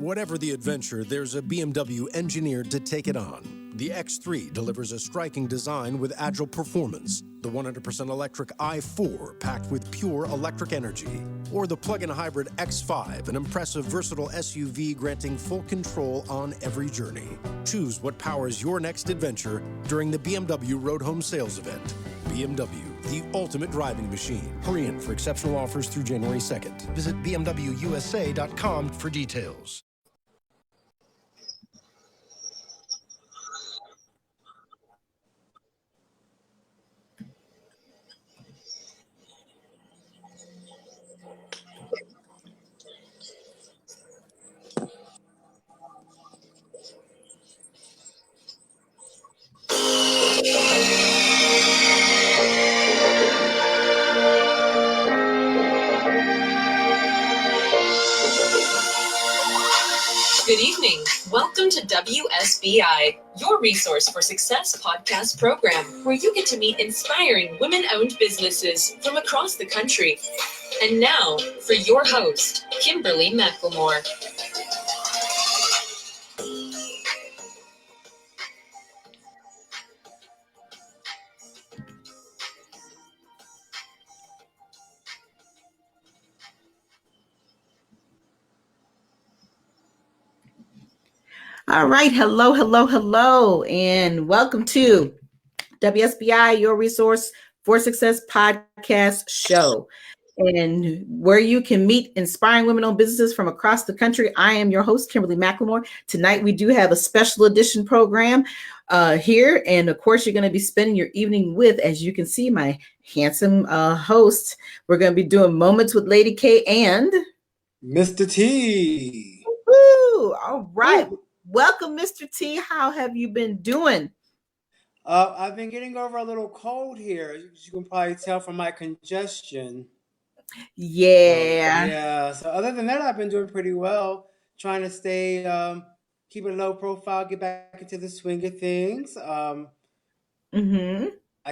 Whatever the adventure, there's a BMW engineered to take it on. The X3 delivers a striking design with agile performance. The 100% electric i4 packed with pure electric energy. Or the plug-in hybrid X5, an impressive versatile SUV granting full control on every journey. Choose what powers your next adventure during the BMW Road Home Sales Event. BMW, the ultimate driving machine. Hurry in for exceptional offers through January 2nd. Visit bmwusa.com for details. Good evening. Welcome to WSBI, your resource for success podcast program, where you get to meet inspiring women-owned businesses from across the country. And now for your host, Kimberly McLemore. All right. Hello, and welcome to WSBI, your resource for success podcast show, and where you can meet inspiring women-owned businesses from across the country. I am your host, Kimberly McLemore. Tonight, we do have a special edition program here, and of course, you're going to be spending your evening with, as you can see, my handsome host. We're going to be doing Moments with Lady K and Mistah T. Woo! All right. Woo. Welcome, Mr. T. How have you been doing? I've been getting over a little cold here. As you can probably tell from my congestion. Yeah. So other than that, I've been doing pretty well. Trying to stay, keep a low profile, get back into the swing of things. I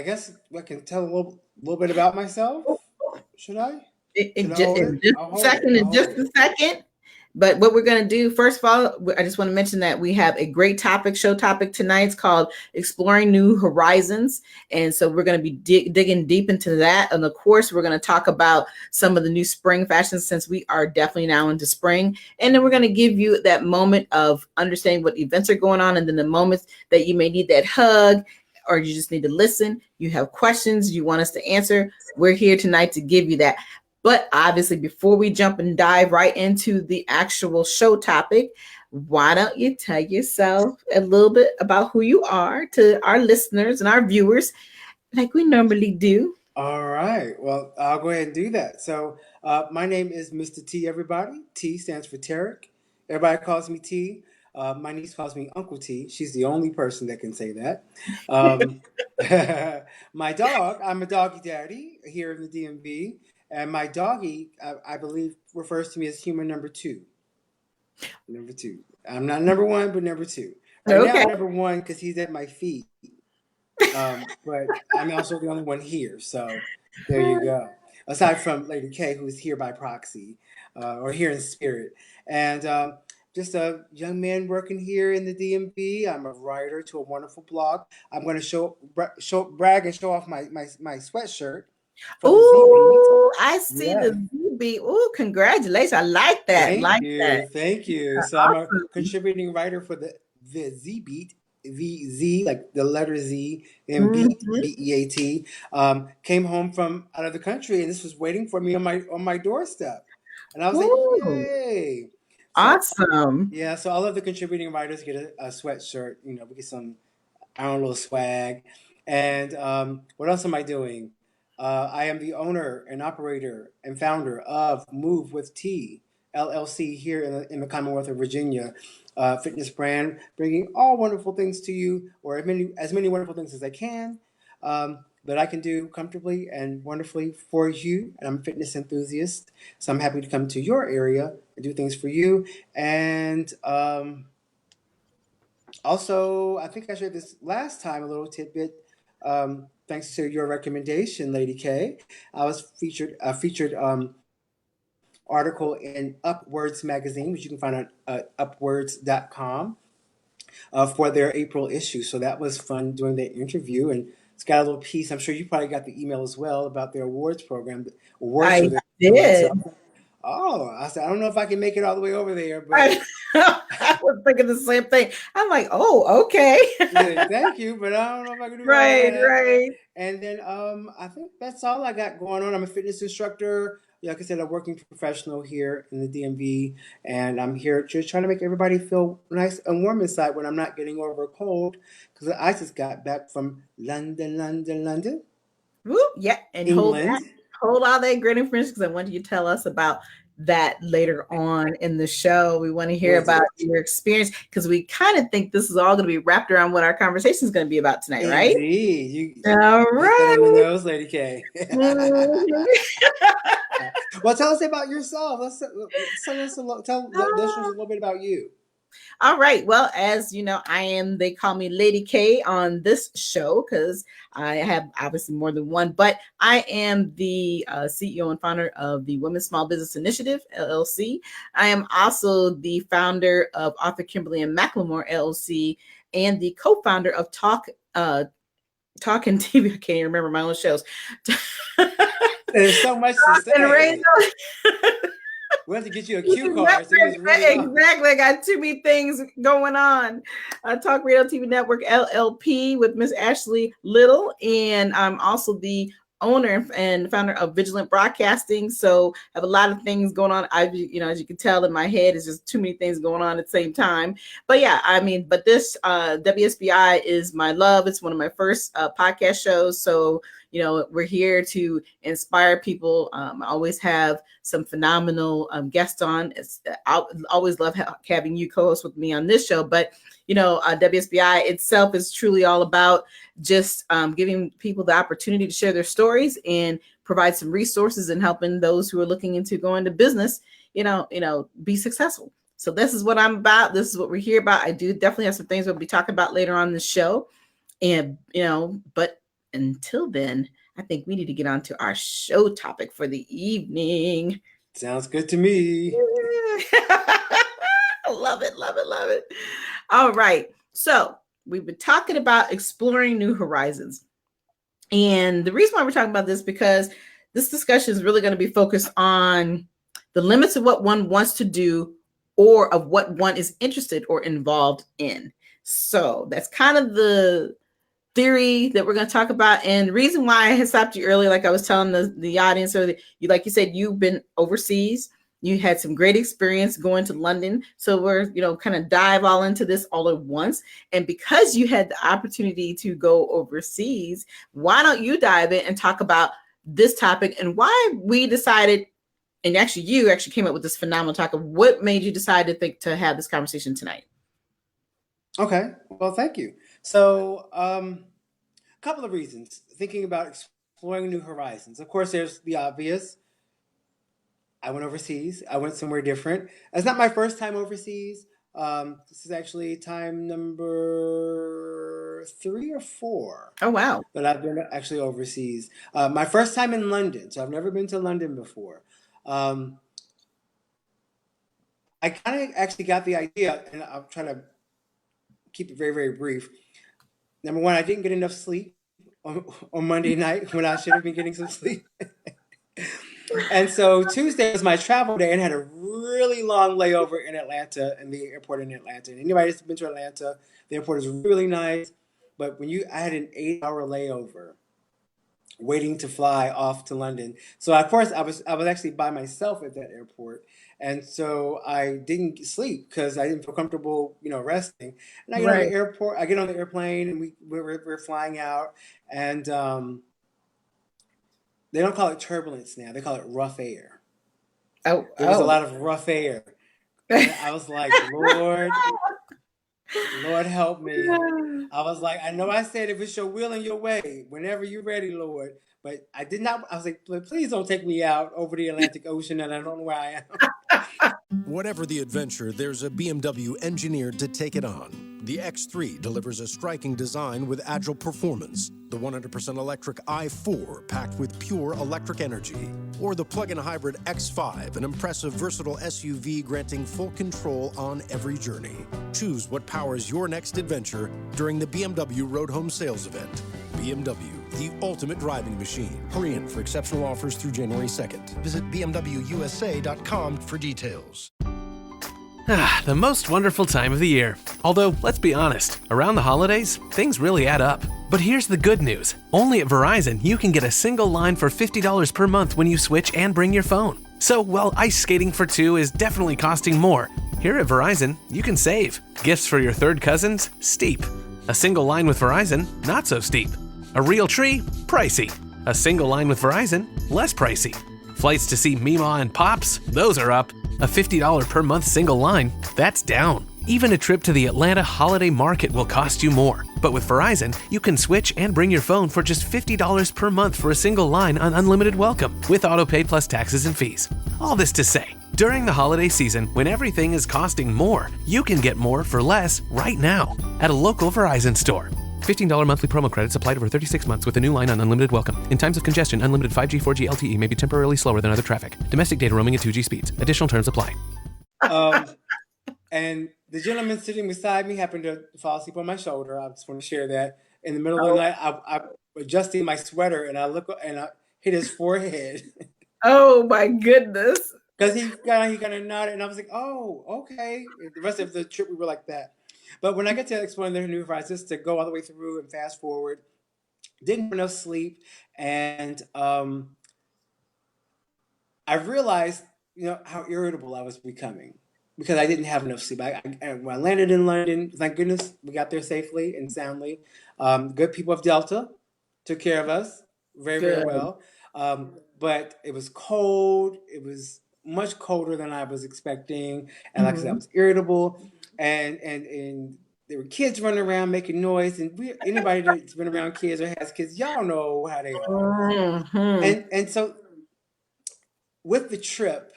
guess I can tell a little bit about myself. Should I? In just a second. But what we're going to do, first of all, I just want to mention that we have a great show topic tonight. It's called Exploring New Horizons. And so we're going to be digging deep into that. And of course, we're going to talk about some of the new spring fashions, since we are definitely now into spring. And then we're going to give you that moment of understanding what events are going on, and then the moments that you may need that hug, or you just need to listen. You have questions you want us to answer. We're here tonight to give you that. But obviously, before we jump and dive right into the actual show topic, why don't you tell yourself a little bit about who you are to our listeners and our viewers, like we normally do? All right. Well, I'll go ahead and do that. So my name is Mistah T, everybody. T stands for Tarek. Everybody calls me T. My niece calls me Uncle T. She's the only person that can say that. My dog, I'm a doggy daddy here in the DMV. And my doggy, I believe, refers to me as human number two. Number two. I'm not number one, but number two. Right now, I'm number one because he's at my feet. But I'm also the only one here. So there you go. Aside from Lady K, who's here by proxy, or here in spirit. And just a young man working here in the DMV. I'm a writer to a wonderful blog. I'm going to brag and show off my sweatshirt. Oh, I see the Z-Beat. Oh, congratulations. I like that. Thank you. So awesome. I'm a contributing writer for the Z-Beat. Z, like the letter Z, and Beat, B-E-A-T. Came home from out of the country, and this was waiting for me on my doorstep. And I was like, yay. Awesome. So all of the contributing writers get a sweatshirt. We get some, little swag. And what else am I doing? I am the owner and operator and founder of Move with T, LLC here in the Commonwealth of Virginia, fitness brand, bringing all wonderful things to you, or as many wonderful things as I can, that I can do comfortably and wonderfully for you. And I'm a fitness enthusiast, so I'm happy to come to your area and do things for you. And also, I think I shared this last time, a little tidbit. Thanks to your recommendation, Lady K, I was featured article in Upwards magazine, which you can find on upwards.com, for their April issue. So that was fun doing the interview, and it's got a little piece. I'm sure you probably got the email as well about their awards program, awards show I they're doing. did. So, oh, I said I don't know if I can make it all the way over there, but I was thinking the same thing. I'm like, oh, okay. yeah, thank you, but I don't know if I can do all Right, that. right. And then I think that's all I got going on. I'm a fitness instructor. Like I said, a working professional here in the DMV, and I'm here just trying to make everybody feel nice and warm inside when I'm not getting over a cold. Because I just got back from London, Woo, yeah, and England. hold all that great information because I want you to tell us about that later on in the show. We want to hear about your experience because we kind of think this is all going to be wrapped around what our conversation is going to be about tonight, right? Indeed. All hit that right. on the nose, Lady K. Mhm. Well, tell us about yourself. Tell the listeners a little bit about you. All right. Well, as you know, they call me Lady K on this show because I have obviously more than one, but I am the CEO and founder of the Women's Small Business Initiative, LLC. I am also the founder of Author Kimberly and McLemore, LLC, and the co-founder of Talk and TV. I can't even remember my own shows. There's so much to say. We have to get you a cue card. Exactly. I got too many things going on. Talk Radio TV Network LLP with Miss Ashley Little. And I'm also the owner and founder of Vigilant Broadcasting. So I have a lot of things going on. As you can tell in my head, it's just too many things going on at the same time. But yeah, but this WSBI is my love. It's one of my first podcast shows. So we're here to inspire people. I always have some phenomenal guests on. I always love having you co-host with me on this show. But, WSBI itself is truly all about just giving people the opportunity to share their stories and provide some resources and helping those who are looking into going to business, be successful. So this is what I'm about. This is what we're here about. I do definitely have some things we'll be talking about later on in the show. And, but until then, I think we need to get on to our show topic for the evening. Sounds good to me. Love it. All right. So we've been talking about exploring new horizons. And the reason why we're talking about this, because this discussion is really going to be focused on the limits of what one wants to do or of what one is interested or involved in. So that's kind of the theory that we're going to talk about. And the reason why I had stopped you earlier, like I was telling the audience earlier, like you said, you've been overseas. You had some great experience going to London. So we're, kind of dive all into this all at once. And because you had the opportunity to go overseas, why don't you dive in and talk about this topic and why we decided, and actually you actually came up with this phenomenal topic. What made you decide to have this conversation tonight? Okay. Well, thank you. So, a couple of reasons. Thinking about exploring new horizons. Of course, there's the obvious. I went overseas. I went somewhere different. It's not my first time overseas. This is actually time number 3 or 4. Oh, wow. That I've been actually overseas. My first time in London. So I've never been to London before. I kind of actually got the idea, and I'm trying to keep it very, very brief. Number one, I didn't get enough sleep on Monday night when I should have been getting some sleep. And so Tuesday was my travel day and had a really long layover in Atlanta, in the airport in Atlanta. And anybody that's been to Atlanta, the airport is really nice. But I had an 8-hour layover waiting to fly off to London. So of course I was actually by myself at that airport. And so I didn't sleep because I didn't feel comfortable, resting. And I get on the airport, I get on the airplane, and we're flying out, and they don't call it turbulence now; they call it rough air. There was a lot of rough air. And I was like, Lord help me. I was like, I know I said if it's your will and your way, whenever you're ready, Lord. But I did not. I was like, please don't take me out over the Atlantic Ocean, and I don't know where I am. Whatever the adventure, there's a BMW engineered to take it on. The X3 delivers a striking design with agile performance. The 100% electric i4 packed with pure electric energy. Or the plug-in hybrid X5, an impressive versatile SUV granting full control on every journey. Choose what powers your next adventure during the BMW Road Home Sales Event. BMW, the ultimate driving machine. Hurry in for exceptional offers through January 2nd. Visit bmwusa.com for details. The most wonderful time of the year. Although, let's be honest, around the holidays, things really add up. But here's the good news. Only at Verizon, you can get a single line for $50 per month when you switch and bring your phone. So while ice skating for two is definitely costing more, here at Verizon, you can save. Gifts for your third cousins? Steep. A single line with Verizon? Not so steep. A real tree? Pricey. A single line with Verizon? Less pricey. Flights to see Mima and Pops? Those are up. A $50 per month single line? That's down. Even a trip to the Atlanta Holiday Market will cost you more. But with Verizon, you can switch and bring your phone for just $50 per month for a single line on unlimited welcome, with autopay plus taxes and fees. All this to say, during the holiday season, when everything is costing more, you can get more for less right now at a local Verizon store. $15 monthly promo credits applied over 36 months with a new line on unlimited welcome. In times of congestion, unlimited 5G, 4G LTE may be temporarily slower than other traffic. Domestic data roaming at 2G speeds. Additional terms apply. And the gentleman sitting beside me happened to fall asleep on my shoulder. I just want to share that. In the middle of the night, I'm adjusting my sweater, and I look and I hit his forehead. Oh my goodness! Because he kind of nodded, and I was like, "Oh, okay." The rest of the trip, we were like that. But when I get to exploring the new horizons, to go all the way through and fast forward, didn't have enough sleep, and I realized, how irritable I was becoming because I didn't have enough sleep. When I landed in London, thank goodness we got there safely and soundly. Good people of Delta took care of us very, very well. But it was cold. It was much colder than I was expecting, and like I said, I was irritable. And there were kids running around making noise, and anybody that's been around kids or has kids, y'all know how they are. And so with the trip,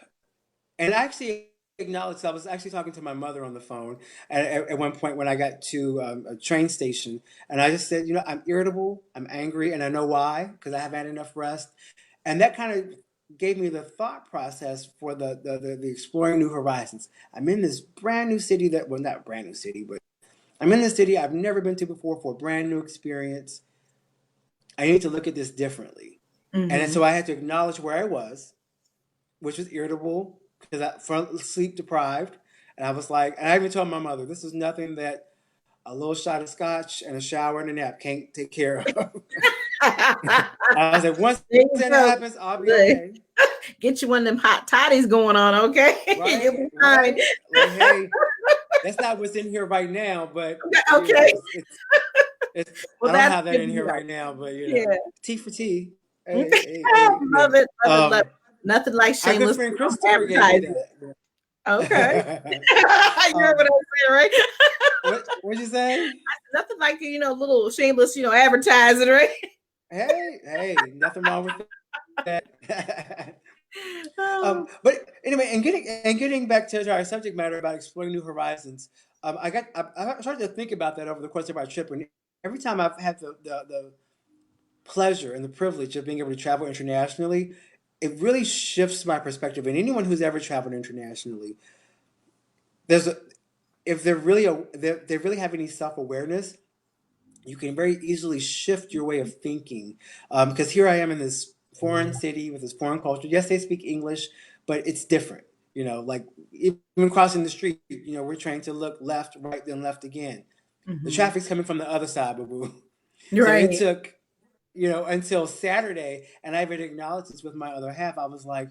and I actually acknowledged, I was actually talking to my mother on the phone at one point when I got to a train station, and I just said, I'm irritable, I'm angry, and I know why, because I haven't had enough rest. And that kind of gave me the thought process for the exploring new horizons. I'm in this brand new city not brand new city, but I'm in this city I've never been to before for a brand new experience. I need to look at this differently. And so I had to acknowledge where I was, which was irritable because I was sleep deprived. And I was like, and I even told my mother, this is nothing that a little shot of scotch and a shower and a nap can't take care of. I was like, once that happens, I'll be okay. Get you one of them hot toddies going on, okay? Right, You'll be fine. Like, hey, that's not what's in here right now, but okay. I don't have that in here right now, but tea for tea. Hey, love it. Nothing like shameless advertising. Okay. You heard what I said, right? What'd you say? Nothing like little shameless, advertising, right? Hey, nothing wrong with that. But anyway, and getting back to our subject matter about exploring new horizons, I started to think about that over the course of our trip, and every time I've had the pleasure and the privilege of being able to travel internationally, it really shifts my perspective. And anyone who's ever traveled internationally, if they really have any self-awareness, you can very easily shift your way of thinking. Because here I am in this foreign city with this foreign culture. Yes, they speak English, but it's different. Like even crossing the street, we're trained to look left, right, then left again. The traffic's coming from the other side, boo-boo. Right. So it took, until Saturday, and I even acknowledged this with my other half. I was like,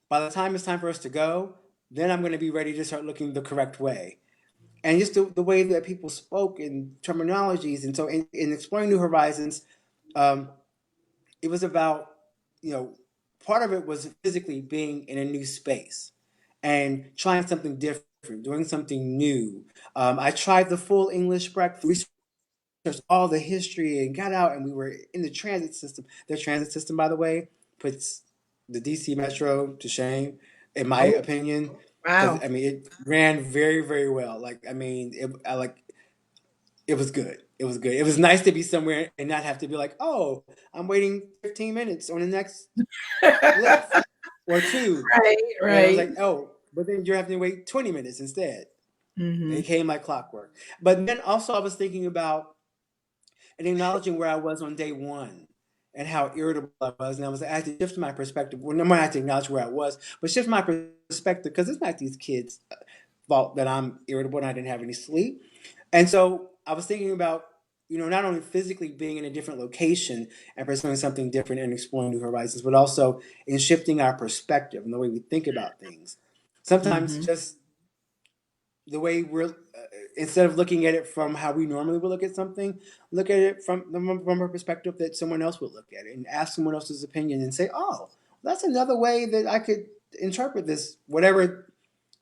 by the time it's time for us to go, then I'm going to be ready to start looking the correct way. And just the way that people spoke and terminologies. And so in exploring new horizons, it was about, part of it was physically being in a new space and trying something different, doing something new. I tried the full English breakfast, researched all the history and got out, and we were in the transit system. Their transit system, by the way, puts the DC Metro to shame, in my opinion. Wow. It ran very, very well. it was good. It was good. It was nice to be somewhere and not have to be like, oh, I'm waiting 15 minutes on the next lift or two. Right, And I was right. like, oh, but then you're having to wait 20 minutes instead. Mm-hmm. It came like clockwork. But then also I was thinking about and acknowledging where I was on day one and how irritable I was. And I had to shift my perspective. Well, no, I had to acknowledge where I was, but shift my perspective because it's not these kids' fault that I'm irritable and I didn't have any sleep. And so I was thinking about, not only physically being in a different location and pursuing something different and exploring new horizons, but also in shifting our perspective and the way we think about things. Sometimes Mm-hmm. just the way we're, instead of looking at it from how we normally would look at something, look at it from a perspective that someone else would look at it and ask someone else's opinion and say, oh, that's another way that I could interpret this, whatever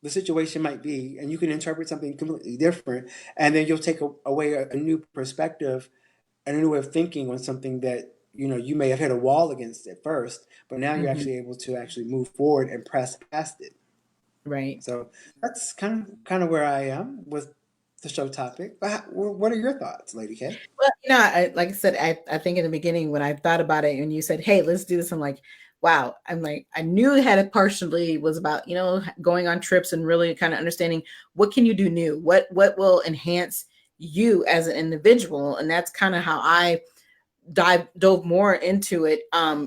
the situation might be, and you can interpret something completely different, and then you'll take away a new perspective and a new way of thinking on something that you may have hit a wall against at first, but now you're Mm-hmm. actually able to actually move forward and press past it. Right. So that's kind of where I am with the show topic. What are your thoughts, Lady K? Well, like I said, I think in the beginning when I thought about it and you said, hey, let's do this, I'm like, wow. I'm like, I knew it had partially was about, going on trips and really kind of understanding what can you do new? What will enhance you as an individual? And that's kind of how I dove more into it.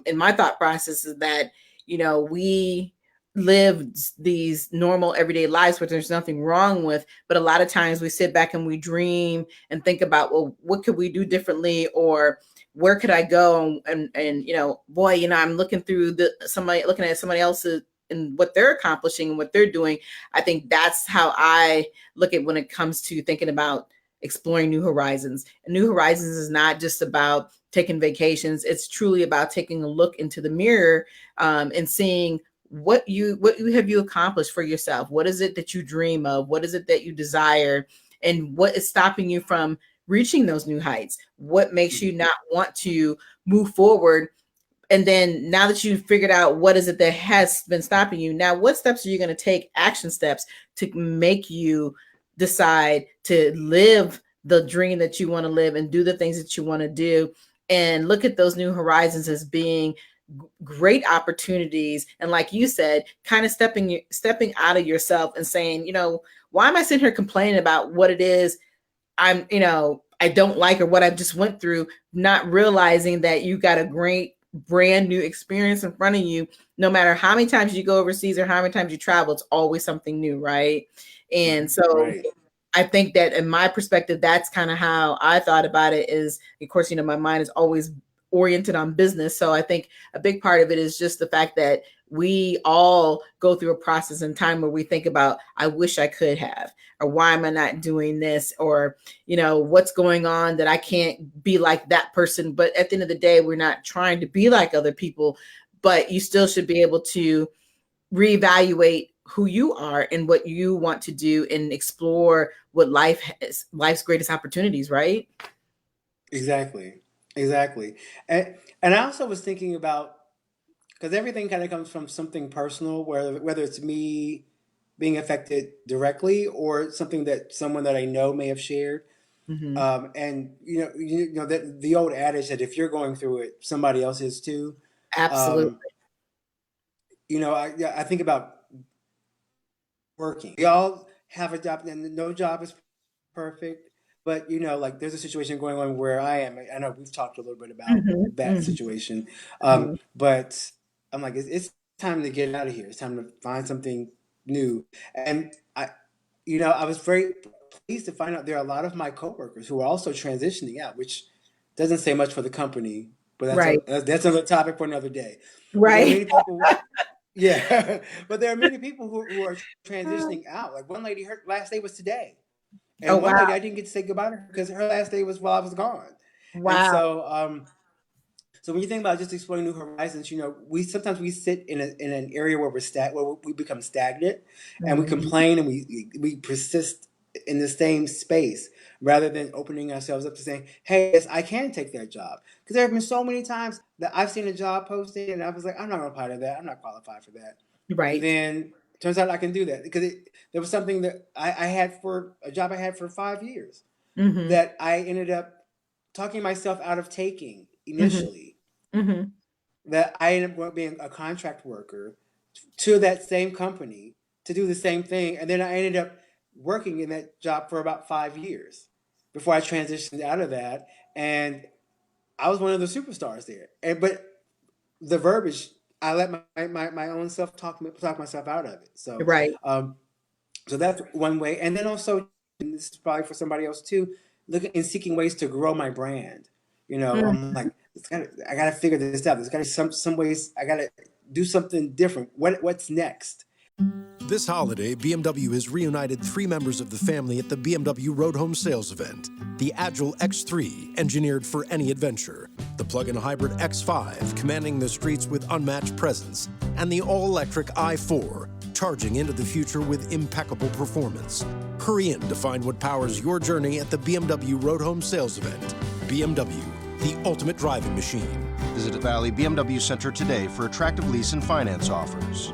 In my thought process is that, we live these normal everyday lives, which there's nothing wrong with, but a lot of times we sit back and we dream and think about, well, what could we do differently, or where could I go? And boy, I'm looking through looking at somebody else's and what they're accomplishing and what they're doing. I think that's how I look at when it comes to thinking about exploring new horizons. And new horizons is not just about taking vacations. It's truly about taking a look into the mirror and seeing what you have you accomplished for yourself. What is it that you dream of? What is it that you desire? And what is stopping you from reaching those new heights? What makes you not want to move forward? And then now that you've figured out what is it that has been stopping you, now what steps are you going to take, action steps, to make you decide to live the dream that you want to live and do the things that you want to do, and look at those new horizons as being great opportunities. And like you said, kind of stepping out of yourself and saying, why am I sitting here complaining about what it is I don't like, or what I just went through, not realizing that you got a great brand new experience in front of you. No matter how many times you go overseas or how many times you travel, it's always something new, right? And so Right. I think that in my perspective, that's kind of how I thought about it. Is, of course, my mind is always oriented on business. So I think a big part of it is just the fact that we all go through a process in time where we think about, I wish I could have, or why am I not doing this? Or, what's going on that I can't be like that person. But at the end of the day, we're not trying to be like other people, but you still should be able to reevaluate who you are and what you want to do and explore what life's greatest opportunities, right? Exactly. And I also was thinking about, because everything kind of comes from something personal, whether it's me being affected directly or something that someone that I know may have shared. Mm-hmm. And that the old adage that if you're going through it, somebody else is too. Absolutely. I think about working. We all have a job, and no job is perfect. But like there's a situation going on where I am. I know we've talked a little bit about Mm-hmm. that Mm-hmm. situation, Mm-hmm. but I'm like, it's time to get out of here. It's time to find something new. And I was very pleased to find out there are a lot of my coworkers who are also transitioning out, which doesn't say much for the company, but Right. that's another topic for another day. But there are Right. many people. Yeah, but there are many people who are transitioning out. Like one lady, her last day was today. Oh, And one wow. lady, I didn't get to say goodbye to her because her last day was while I was gone. And Wow. so when you think about just exploring new horizons, we sometimes we sit in an area where where we become stagnant, and we Mm-hmm. complain and we persist in the same space rather than opening ourselves up to saying, "Hey, yes, I can take that job." Because there have been so many times that I've seen a job posting and I was like, "I'm not going to apply to that. I'm not qualified for that." And Right. then turns out I can do that because there was something that I had for a job I had for 5 years. that I ended up talking myself out of taking initially. That I ended up being a contract worker to that same company to do the same thing. And then I ended up working in that job for about 5 years before I transitioned out of that. And I was one of the superstars there. But the verbiage, I let my own self talk myself out of it. So, Right. So that's one way. And then also, and this is probably for somebody else too, looking and seeking ways to grow my brand. I'm like, I gotta figure this out. There's gotta be some ways I gotta do something different. What's next? This holiday, BMW has reunited 3 members of the family at the BMW Road Home Sales event. The Agile X3, engineered for any adventure. The plug-in hybrid X5, commanding the streets with unmatched presence. And the all-electric i4, charging into the future with impeccable performance. Hurry in to find what powers your journey at the BMW Road Home Sales event. BMW, the ultimate driving machine. Visit the Valley BMW Center today for attractive lease and finance offers.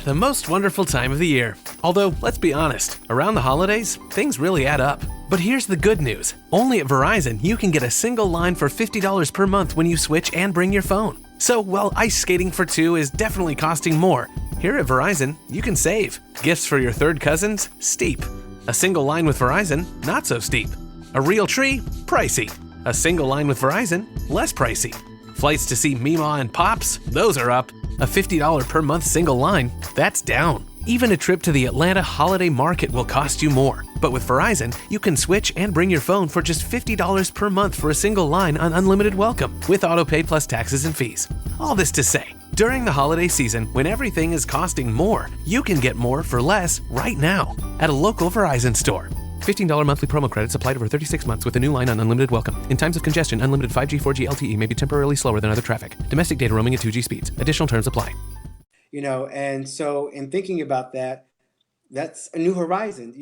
The most wonderful time of the year. Although, let's be honest, around the holidays, things really add up. But here's the good news. Only at Verizon, you can get a single line for $50 per month when you switch and bring your phone. So while ice skating for 2 is definitely costing more, here at Verizon, you can save. Gifts for your third cousins? Steep. A single line with Verizon? Not so steep. A real tree? Pricey. A single line with Verizon? Less pricey. Flights to see Mima and Pops? Those are up. A $50 per month single line? That's down. Even a trip to the Atlanta Holiday Market will cost you more. But with Verizon, you can switch and bring your phone for just $50 per month for a single line on unlimited welcome, with autopay plus taxes and fees. All this to say, during the holiday season, when everything is costing more, you can get more for less right now at a local Verizon store. $15 monthly promo credits applied over 36 months with a new line on unlimited welcome. In times of congestion, unlimited 5G, 4G LTE may be temporarily slower than other traffic. Domestic data roaming at 2G speeds. Additional terms apply. And so in thinking about that, that's a new horizon,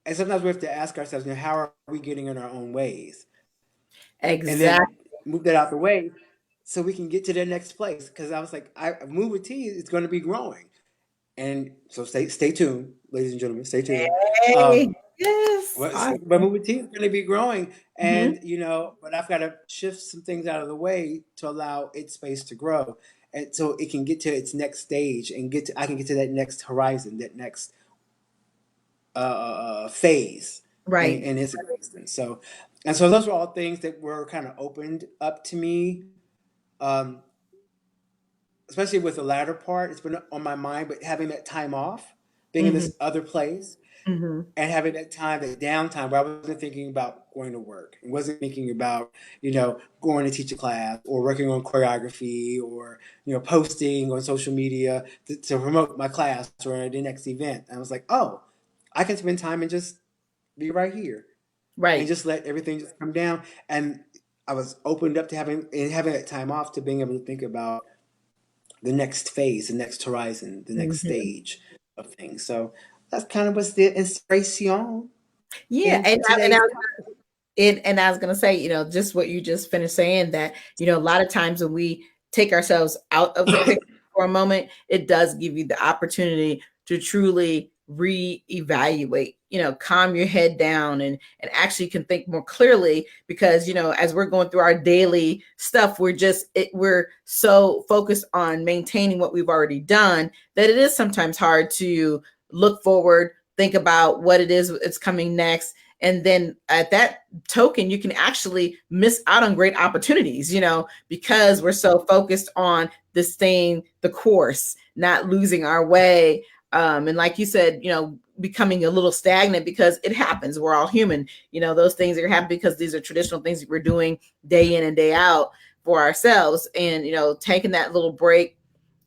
and sometimes we have to ask ourselves, how are we getting in our own ways? Exactly. And then move that out the way so we can get to the next place. Because I was like, Move with T is going to be growing. And so stay tuned, ladies and gentlemen, stay tuned. Hey, yes. But Move with T is going to be growing. And, but I've got to shift some things out of the way to allow its space to grow. And so it can get to its next stage and I can get to that next horizon, that next phase, right, in its existence. So those were all things that were kind of opened up to me, especially with the latter part. It's been on my mind, but having that time off, being in this other place, and having that downtime where I wasn't thinking about going to work and wasn't thinking about, going to teach a class or working on choreography or, posting on social media to promote my class or the next event. And I was like, oh, I can spend time and just be right here. Right. And just let everything just come down. And I was opened up to having that time off, to being able to think about the next phase, the next horizon, the next stage of things. So that's kind of what's the inspiration. Yeah. And I was going to say, just what you just finished saying, that, a lot of times when we take ourselves out of the picture for a moment, it does give you the opportunity to truly reevaluate, calm your head down and actually can think more clearly, because, as we're going through our daily stuff, we're so focused on maintaining what we've already done that it is sometimes hard to look forward, think about what it is that's coming next. And then at that token, you can actually miss out on great opportunities, because we're so focused on this thing, the course, not losing our way. And like you said, becoming a little stagnant, because it happens. We're all human. Those things are happening because these are traditional things that we're doing day in and day out for ourselves. And, taking that little break,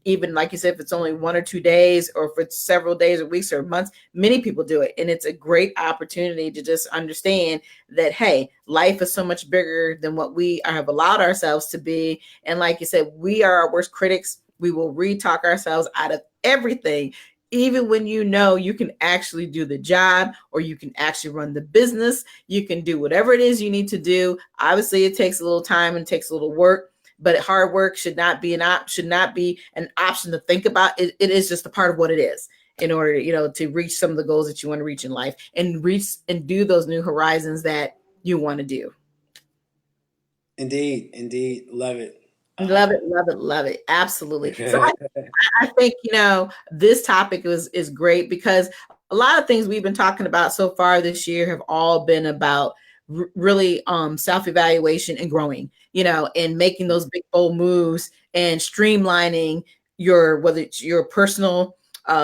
even like you said, if it's only 1 or 2 days, or if it's several days or weeks or months, many people do it. And it's a great opportunity to just understand that, hey, life is so much bigger than what we have allowed ourselves to be. And like you said, we are our worst critics. We will re-talk ourselves out of everything. Even when you can actually do the job, or you can actually run the business, you can do whatever it is you need to do. Obviously, it takes a little time and takes a little work, but hard work should not be an option to think about. It is just a part of what it is. in order, to reach some of the goals that you want to reach in life and reach and do those new horizons that you want to do. Indeed. Love it. Love it, love it, love it. Absolutely. So I think, this topic is great because a lot of things we've been talking about so far this year have all been about really self-evaluation and growing, and making those big bold moves and streamlining whether it's your personal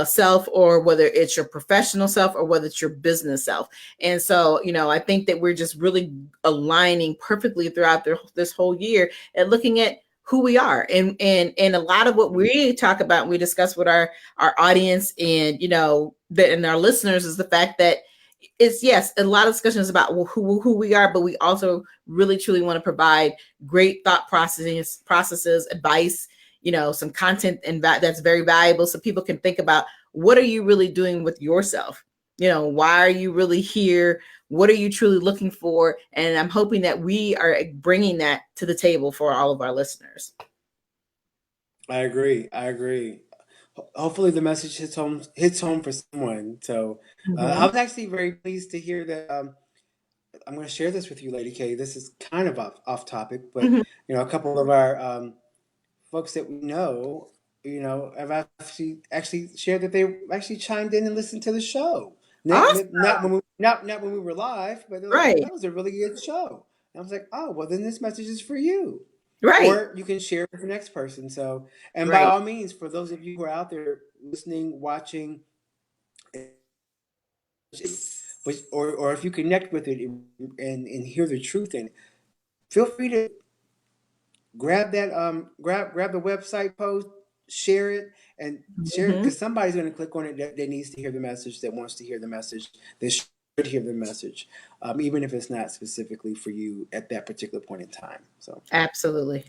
self or whether it's your professional self or whether it's your business self. And so, I think that we're just really aligning perfectly throughout this whole year and looking at who we are. And a lot of what we talk about and we discuss with our audience and, and our listeners is the fact that it's, yes, a lot of discussions about who we are, but we also really truly want to provide great thought processes, advice, some content and that's very valuable so people can think about what are you really doing with yourself? Why are you really here? What are you truly looking for? And I'm hoping that we are bringing that to the table for all of our listeners. I agree. Hopefully the message hits home for someone. So I was actually very pleased to hear that. I'm going to share this with you, Lady K. This is kind of off topic, but a couple of our folks that we know, have actually shared that they actually chimed in and listened to the show. Awesome. Not when we were live, but they're right. Like, that was a really good show. And I was like, oh, well, then this message is for you. Right. Or you can share it with the next person. So, and by all means, for those of you who are out there listening, watching, or if you connect with it and hear the truth in it, feel free to grab that grab the website post, share it, and share it because somebody's going to click on it that needs to hear the message, that wants to hear the message, that should hear the message, even if it's not specifically for you at that particular point in time. So absolutely.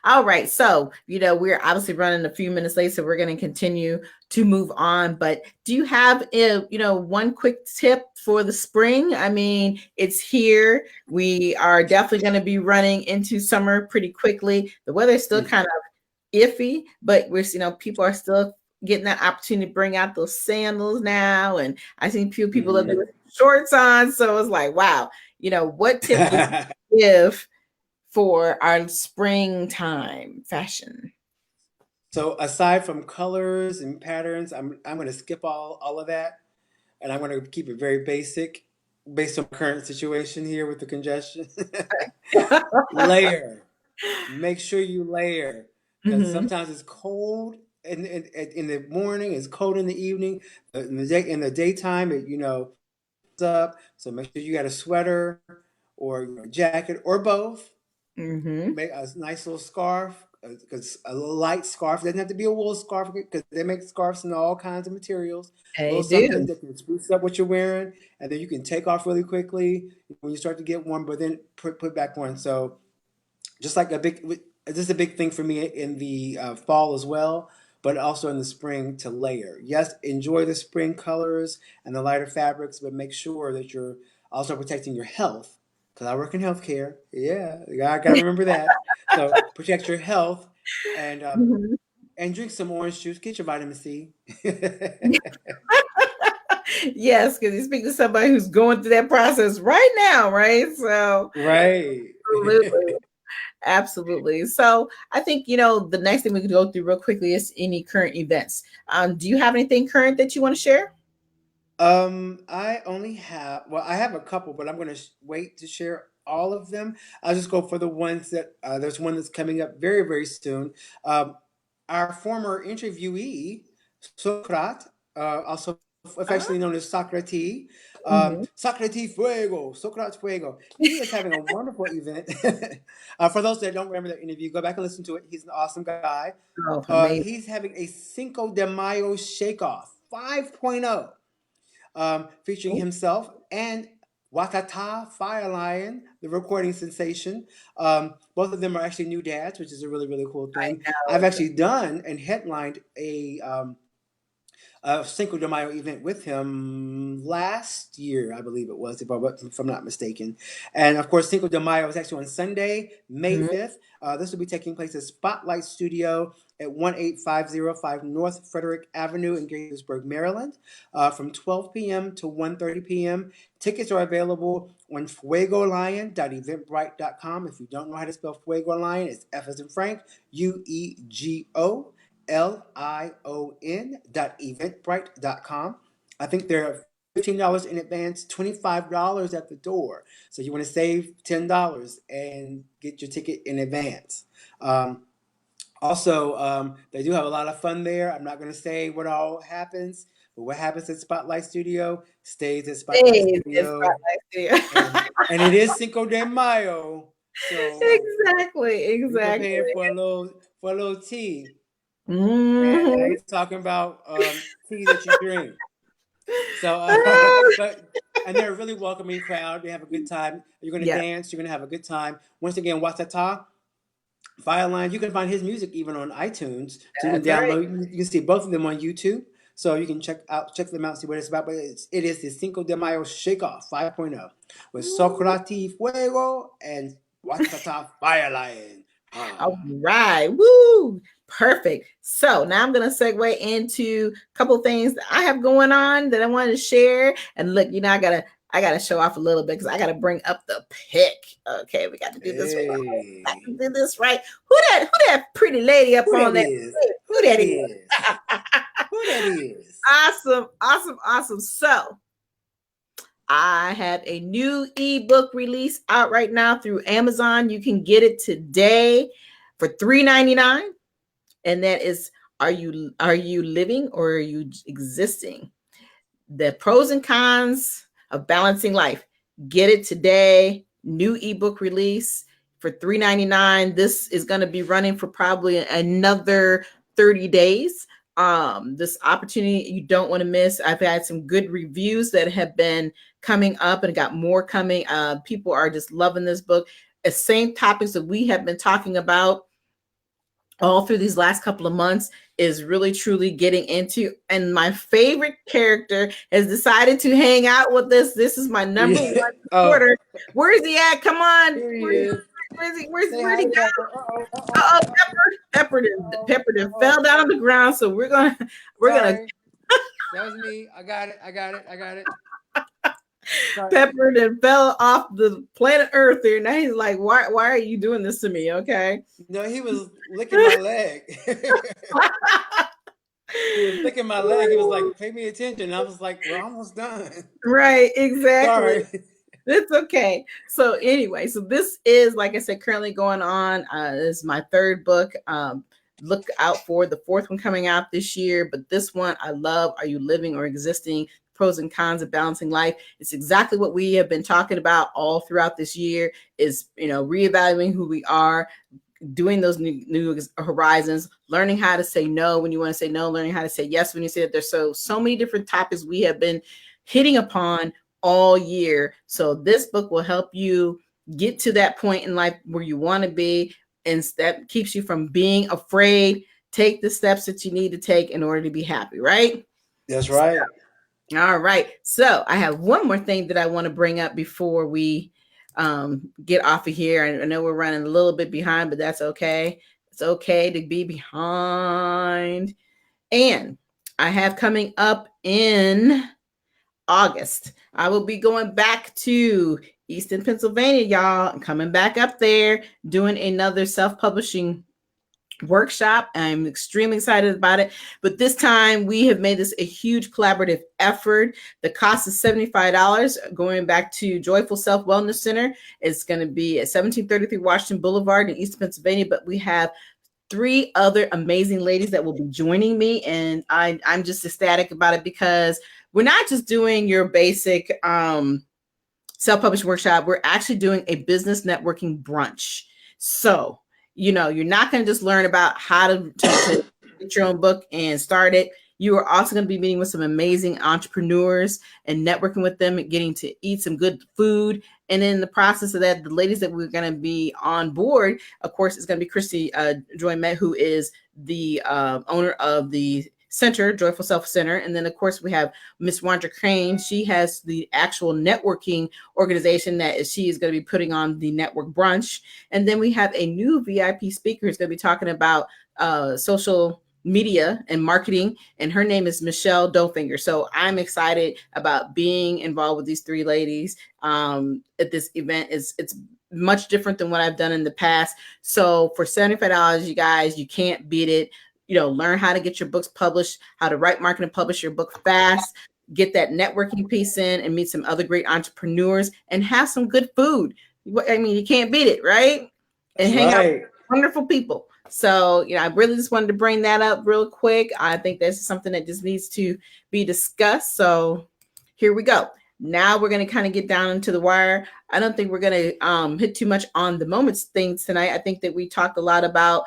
All right, so we're obviously running a few minutes late, so we're going to continue to move on. But do you have one quick tip for the spring? I mean, it's here. We are definitely going to be running into summer pretty quickly. The weather is still kind of iffy, but we're people are still getting that opportunity to bring out those sandals now, and I see a few people that with shorts on. So it's like, wow, what tip would you give for our springtime fashion? So aside from colors and patterns, I'm going to skip all of that, and I'm going to keep it very basic, based on current situation here with the congestion. Layer. Make sure you layer because sometimes it's cold in the morning, it's cold in the evening, in the daytime, it's up. So make sure you got a sweater or a jacket or both. Make a nice little scarf, because a light scarf doesn't have to be a wool scarf because they make scarves in all kinds of materials. Something that can spruce up what you're wearing, and then you can take off really quickly when you start to get warm, but then put back on. So just like this is a big thing for me in the fall as well, but also in the spring to layer. Yes, enjoy the spring colors and the lighter fabrics, but make sure that you're also protecting your health. Because I work in healthcare. Yeah, I got to remember that. So protect your health and drink some orange juice. Get your vitamin C. Yes, because you speak to somebody who's going through that process right now, right? So right. Absolutely. So I think, the next thing we can go through real quickly is any current events. Do you have anything current that you want to share? I have a couple, but I'm going to wait to share all of them. I'll just go for the ones that there's one that's coming up very, very soon. Our former interviewee, Socrates, also affectionately known as Socrates, Socrates Fuego, Socrates Fuego. He is having a wonderful event. For those that don't remember that interview, go back and listen to it. He's an awesome guy. He's having a Cinco de Mayo Shake-Off 5.0. Featuring himself and Watata Fire Lion, the recording sensation. Both of them are actually new dads, which is a really, really cool thing. I've actually done and headlined a Cinco de Mayo event with him last year, I believe it was, if I'm not mistaken. And of course, Cinco de Mayo is actually on Sunday, May 5th. This will be taking place at Spotlight Studio at 18505 North Frederick Avenue in Gaithersburg, Maryland, from 12 p.m. to 1:30 p.m. Tickets are available on fuegolion.eventbrite.com. If you don't know how to spell Fuego Lion, it's F as in Frank, UEGOLION.eventbrite.com. I think they're $15 in advance, $25 at the door. So you want to save $10 and get your ticket in advance. Also, they do have a lot of fun there. I'm not going to say what all happens, but what happens at Spotlight Studio stays at Spotlight Studio. And it is Cinco de Mayo. So exactly. We're prepared for a little tea. Mm-hmm. And I ain't talking about tea that you drink. So, and they're a really welcoming crowd. They have a good time. You're going to dance. You're going to have a good time. Once again, Watata, Fireline. You can find his music even on iTunes. So you can download. Right. You can see both of them on YouTube. So you can check them out, see what it's about. But it is the Cinco de Mayo Shake Off 5.0 with Socrati Fuego and Watata Fireline. All right. Woo! Perfect. So now I'm going to segue into a couple things that I have going on that I wanted to share. And look, I gotta show off a little bit because I gotta bring up the pic. Okay, we got to do this right. Got to do this right. Who that pretty lady up on there? Who that is? Who that is? Awesome. So I have a new ebook release out right now through Amazon. You can get it today for $3.99. And that is, are you living or are you existing? The pros and cons of balancing life. Get it today. New ebook release for $3.99. This is going to be running for probably another 30 days. This opportunity you don't want to miss. I've had some good reviews that have been coming up and got more coming. People are just loving this book. The same topics that we have been talking about all through these last couple of months is really truly getting into. And my favorite character has decided to hang out with us. This is my number one supporter. Where is he at? Come on. Where's he? Where'd he go? Pepper fell down on the ground. So we're gonna. That was me. I got it. Sorry. Pepper that fell off the planet Earth there. Now he's like, why are you doing this to me? Okay. No, he was licking my leg. He was licking my leg. He was like, pay me attention. I was like, we're almost done. Right, exactly. Sorry. It's okay. So anyway, so this is, like I said, currently going on. This is my third book. Look out for the fourth one coming out this year. But this one I love. Are you living or existing? Pros and cons of balancing life. It's exactly what we have been talking about all throughout this year is, reevaluating who we are, doing those new horizons, learning how to say no when you want to say no, learning how to say yes when you say that. There's so many different topics we have been hitting upon all year. So this book will help you get to that point in life where you want to be, and that keeps you from being afraid. Take the steps that you need to take in order to be happy, right? That's right. All right. So I have one more thing that I want to bring up before we get off of here. I know we're running a little bit behind, but that's okay. It's okay to be behind. And I have coming up in August, I will be going back to Easton, Pennsylvania, y'all. I'm coming back up there doing another self-publishing workshop. I'm extremely excited about it. But this time we have made this a huge collaborative effort. The cost is $75. Going back to Joyful Self Wellness Center. It's going to be at 1733 Washington Boulevard in East Pennsylvania. But we have 3 other amazing ladies that will be joining me. And I'm just ecstatic about it because we're not just doing your basic self-published workshop. We're actually doing a business networking brunch. So you're not going to just learn about how to get your own book and start it. You are also going to be meeting with some amazing entrepreneurs and networking with them and getting to eat some good food. And in the process of that, the ladies that we're going to be on board, of course, is going to be Christy Joy Met, who is the owner of the center, Joyful Self Center. And then, of course, we have Miss Wanda Crane. She has the actual networking organization that she is going to be putting on the network brunch. And then we have a new VIP speaker who's going to be talking about social media and marketing, and her name is Michelle Dofinger. So I'm excited about being involved with these three ladies at this event. It's much different than what I've done in the past. So for $75, you guys, you can't beat it. Learn how to get your books published, how to write, market, and publish your book fast, get that networking piece in, and meet some other great entrepreneurs, and have some good food. I mean, you can't beat it, right? And hang out with wonderful people. So, I really just wanted to bring that up real quick. I think that's something that just needs to be discussed. So here we go. Now we're going to kind of get down into the wire. I don't think we're going to hit too much on the moments things tonight. I think that we talked a lot about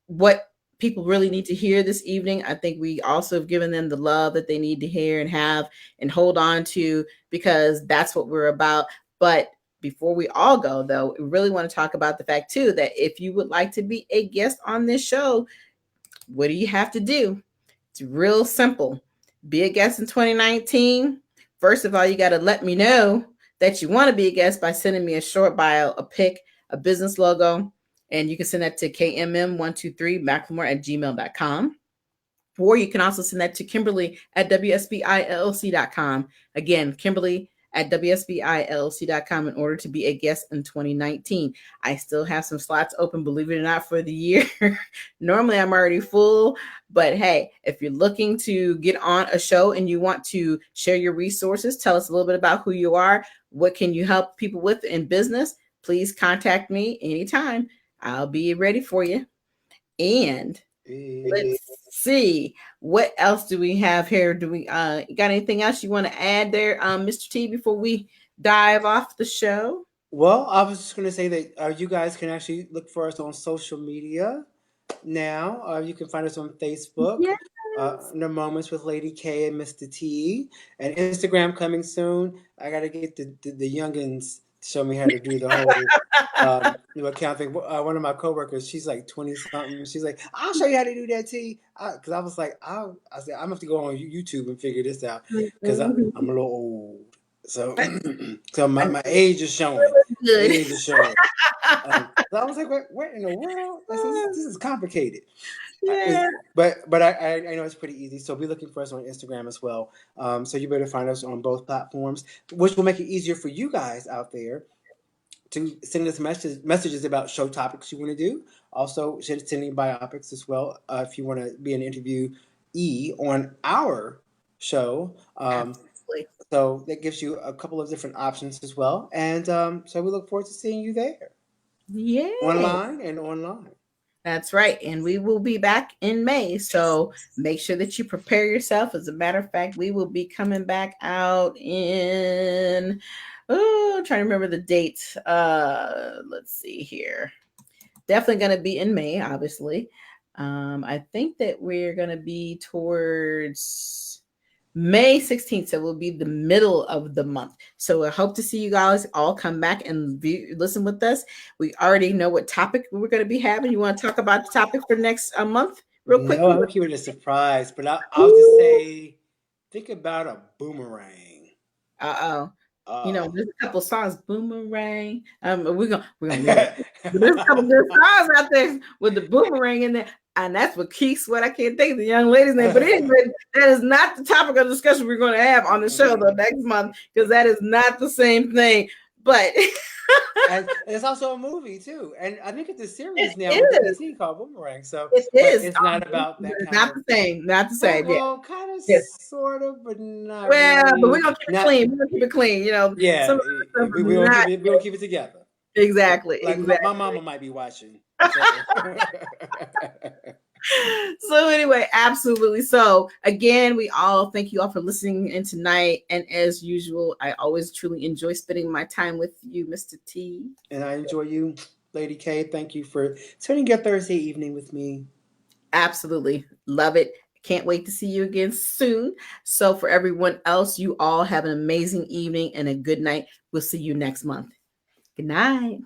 what people really need to hear this evening. I think we also have given them the love that they need to hear and have and hold on to, because that's what we're about. But before we all go, though, we really want to talk about the fact, too, that if you would like to be a guest on this show, what do you have to do? It's real simple. Be a guest in 2019. First of all, you got to let me know that you want to be a guest by sending me a short bio, a pic, a business logo, and you can send that to kmm123McLemore@gmail.com. Or you can also send that to Kimberly at WSBILLC.com. Again, Kimberly at WSBILLC.com in order to be a guest in 2019. I still have some slots open, believe it or not, for the year. Normally, I'm already full. But hey, if you're looking to get on a show and you want to share your resources, tell us a little bit about who you are, what can you help people with in business, please contact me anytime. I'll be ready for you. And let's see, what else do we have here? Do we got anything else you want to add there, Mr. T, before we dive off the show? Well, I was just going to say that you guys can actually look for us on social media now. You can find us on Facebook, Yes. under Moments with Lady K and Mistah T, and Instagram coming soon. I got to get the youngins to show me how to do the whole account thing. One of my coworkers, she's like 20 something. She's like, "I'll show you how to do that, T." Because I was like, I said, I'm gonna have to go on YouTube and figure this out, because I'm a little old. So, so my age is showing. Good. My age is showing. So I was like, what in the world? I said, this is complicated. Yeah. But I know it's pretty easy. So be looking for us on Instagram as well. So you better find us on both platforms, which will make it easier for you guys out there to send us messages about show topics you want to do. Also, sending biopics as well if you want to be an interviewee on our show. Absolutely. So that gives you a couple of different options as well. And so we look forward to seeing you there. Yeah. Online and online. That's right. And we will be back in May. So make sure that you prepare yourself. As a matter of fact, we will be coming back out in, I'm trying to remember the date. Let's see here. Definitely going to be in May, obviously. I think that we're going to be towards May 16th, so it will be the middle of the month. So I hope to see you guys all come back and listen with us. We already know what topic we're going to be having. You want to talk about the topic for next month real quick? No, I'm keeping it a surprise, but I'll just say, think about a boomerang. There's a couple songs, Boomerang. We're gonna there's a couple good songs out there with the boomerang in there. And that's what Keith Sweat. I can't think of the young lady's name, but anyway, that is not the topic of discussion we're going to have on the show though next month, because that is not the same thing. But and it's also a movie too, and I think it's a series now with BET called Boomerang. So it's not about that. It's not the same. Not the same. Well, kind of, sort of, but not. Well, really. But we're gonna keep it clean. We're gonna keep it clean. Yeah, we'll keep it together. Exactly. Like exactly. my mama might be watching. So anyway, absolutely. So again, we all thank you all for listening in tonight. And as usual, I always truly enjoy spending my time with you, Mr. T. And I enjoy you, Lady K. Thank you for spending your Thursday evening with me. Absolutely. Love it. Can't wait to see you again soon. So for everyone else, you all have an amazing evening and a good night. We'll see you next month. Good night.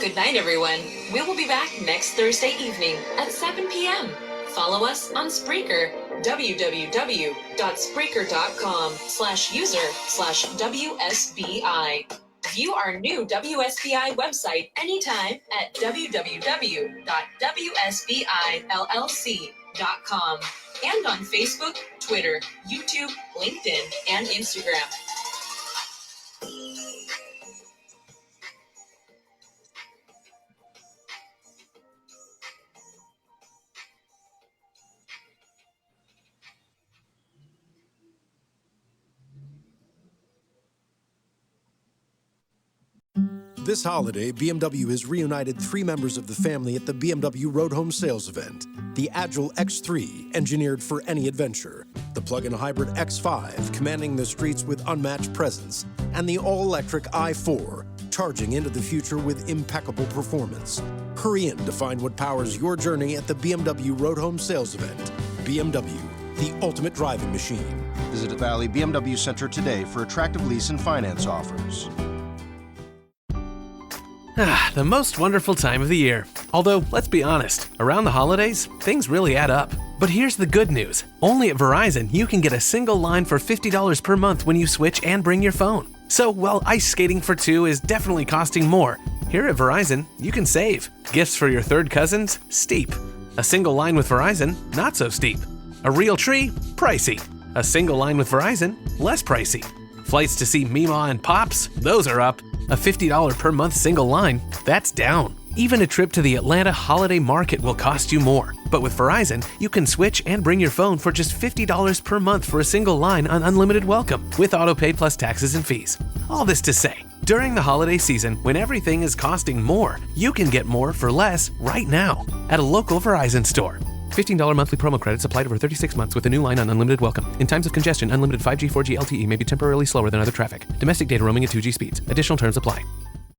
Good night, everyone. We will be back next Thursday evening at 7 p.m. Follow us on Spreaker, www.spreaker.com/user/WSBI. View our new WSBI website anytime at www.wsbillc.com and on Facebook, Twitter, YouTube, LinkedIn, and Instagram. This holiday, BMW has reunited 3 members of the family at the BMW Road Home Sales event. The Agile X3, engineered for any adventure. The plug-in hybrid X5, commanding the streets with unmatched presence. And the all-electric i4, charging into the future with impeccable performance. Hurry in to find what powers your journey at the BMW Road Home Sales event. BMW, the ultimate driving machine. Visit Valley BMW Center today for attractive lease and finance offers. The most wonderful time of the year. Although, let's be honest, around the holidays, things really add up. But here's the good news. Only at Verizon, you can get a single line for $50 per month when you switch and bring your phone. So while ice skating for 2 is definitely costing more, here at Verizon, you can save. Gifts for your third cousins? Steep. A single line with Verizon? Not so steep. A real tree? Pricey. A single line with Verizon? Less pricey. Flights to see Mima and Pops? Those are up. A $50 per month single line? That's down. Even a trip to the Atlanta holiday market will cost you more. But with Verizon, you can switch and bring your phone for just $50 per month for a single line on unlimited welcome, with autopay plus taxes and fees. All this to say, during the holiday season, when everything is costing more, you can get more for less right now at a local Verizon store. $15 monthly promo credits applied over 36 months with a new line on unlimited welcome. In times of congestion, unlimited 5G, 4G LTE may be temporarily slower than other traffic. Domestic data roaming at 2G speeds. Additional terms apply.